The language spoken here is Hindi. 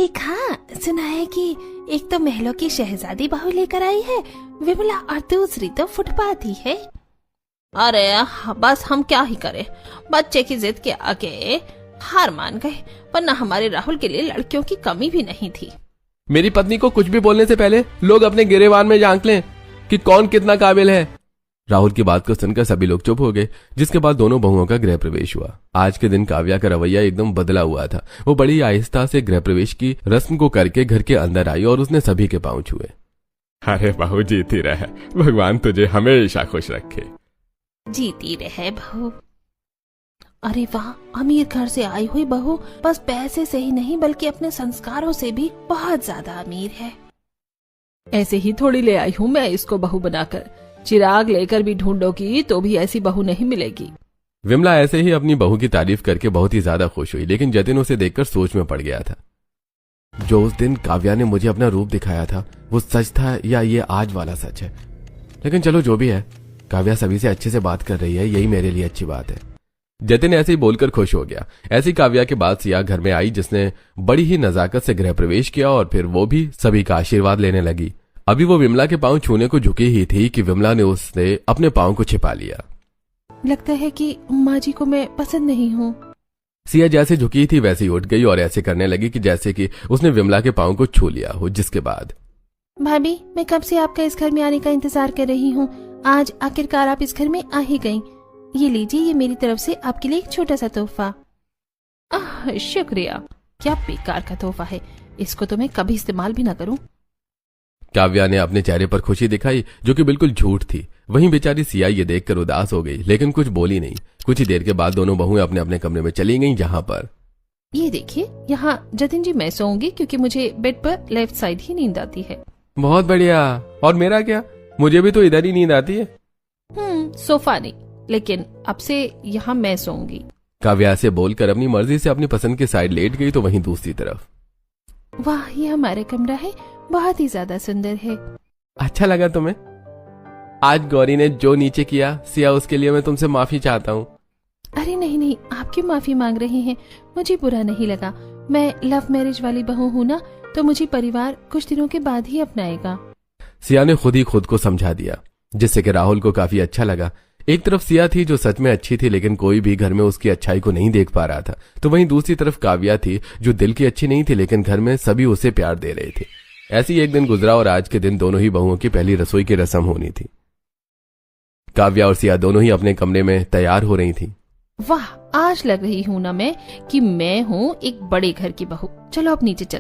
देखा, सुना है कि एक तो महलों की शहजादी बहू लेकर आई है विमला और दूसरी तो फुटपाथ ही है। अरे बस हम क्या ही करें, बच्चे की जिद के आगे हार मान गए, वरना हमारे राहुल के लिए लड़कियों की कमी भी नहीं थी। मेरी पत्नी को कुछ भी बोलने से पहले लोग अपने गिरेबान में झांक लें कि कौन कितना काबिल है। राहुल की बात को सुनकर सभी लोग चुप हो गए, जिसके बाद दोनों बहुओं का गृह प्रवेश हुआ। आज के दिन काव्या का रवैया एकदम बदला हुआ था। वो बड़ी आहिस्ता से गृह प्रवेश की रस्म को करके घर के अंदर आई और उसने सभी के पांव छुए। अरे बहू जीती रहे, भगवान तुझे हमेशा खुश रखे। जीती रहे बहू। अरे वाह, अमीर घर से आई हुई बहू बस पैसे से ही नहीं बल्कि अपने संस्कारों से भी बहुत ज्यादा अमीर है। ऐसे ही थोड़ी ले आई हूँ मैं इसको बहू बनाकर, चिराग लेकर भी ढूंढोगी तो भी ऐसी बहू नहीं मिलेगी। विमला ऐसे ही अपनी बहू की तारीफ करके बहुत ही ज्यादा खुश हुई, लेकिन जतिन उसे देखकर सोच में पड़ गया था। जो उस दिन काव्या ने मुझे अपना रूप दिखाया था वो सच था या ये आज वाला सच है। लेकिन चलो जो भी है, काव्या सभी से अच्छे से बात कर रही है, यही मेरे लिए अच्छी बात है। जतिन ऐसे ही बोलकर खुश हो गया। ऐसी काव्या के बाद सिया घर में आई, जिसने बड़ी ही नजाकत से गृह प्रवेश किया और फिर वो भी सभी का आशीर्वाद लेने लगी। अभी वो विमला के पांव छूने को झुकी ही थी कि विमला ने उससे अपने पांव को छिपा लिया। लगता है कि माँ जी को मैं पसंद नहीं हूँ। सिया जैसे झुकी थी वैसे ही उठ गई और ऐसे करने लगी कि जैसे कि उसने विमला के पांव को छू लिया हो। जिसके बाद भाभी, मैं कब से आपका इस घर में आने का इंतजार कर रही हूँ। आज आखिरकार आप इस घर में आ ही गयी। ये लीजिए, ये मेरी तरफ से आपके लिए एक छोटा सा तोहफा। शुक्रिया। क्या बेकार का तोहफा है, इसको तो मैं कभी इस्तेमाल भी ना करूं। काव्या ने अपने चेहरे पर खुशी दिखाई, जो कि बिल्कुल झूठ थी। वहीं बेचारी सिया ये देखकर उदास हो गई, लेकिन कुछ बोली नहीं। कुछ ही देर के बाद दोनों बहुएं अपने अपने कमरे में चली गईं, जहां पर ये देखिए, यहाँ जतिन जी मैं सोऊंगी क्योंकि मुझे बेड पर लेफ्ट साइड ही नींद आती है। बहुत बढ़िया। और मेरा क्या, मुझे भी तो इधर ही नींद आती है। सोफा नहीं, लेकिन अब से यहाँ मैं सोऊंगी। काव्या से बोलकर अपनी मर्जी से अपनी पसंद की साइड लेट गई। तो वहीं दूसरी तरफ, वाह, ये हमारा कमरा है, बहुत ही ज्यादा सुंदर है। अच्छा लगा तुम्हें? आज गौरी ने जो नीचे किया सिया, उसके लिए मैं तुमसे माफी चाहता हूँ। अरे नहीं नहीं, आप क्यों माफी मांग रहे हैं? मुझे बुरा नहीं लगा। मैं लव मैरिज वाली बहू हूँ ना, तो मुझे परिवार कुछ दिनों के बाद ही अपनाएगा। सिया ने खुद ही खुद को समझा दिया, जिससे कि राहुल को काफी अच्छा लगा। एक तरफ सिया थी जो सच में अच्छी थी, लेकिन कोई भी घर में उसकी अच्छाई को नहीं देख पा रहा था। तो वहीं दूसरी तरफ काव्या थी जो दिल की अच्छी नहीं थी, लेकिन घर में सभी उसे प्यार दे रहे थे। ऐसी एक दिन गुजरा और आज के दिन दोनों ही बहुओं की पहली रसोई की रस्म होनी थी। काव्या और सिया दोनों ही अपने कमरे में तैयार हो रही थी। वाह, आज लग रही हूँ ना मैं कि मैं हूँ एक बड़े घर की बहू। चलो अब नीचे चल।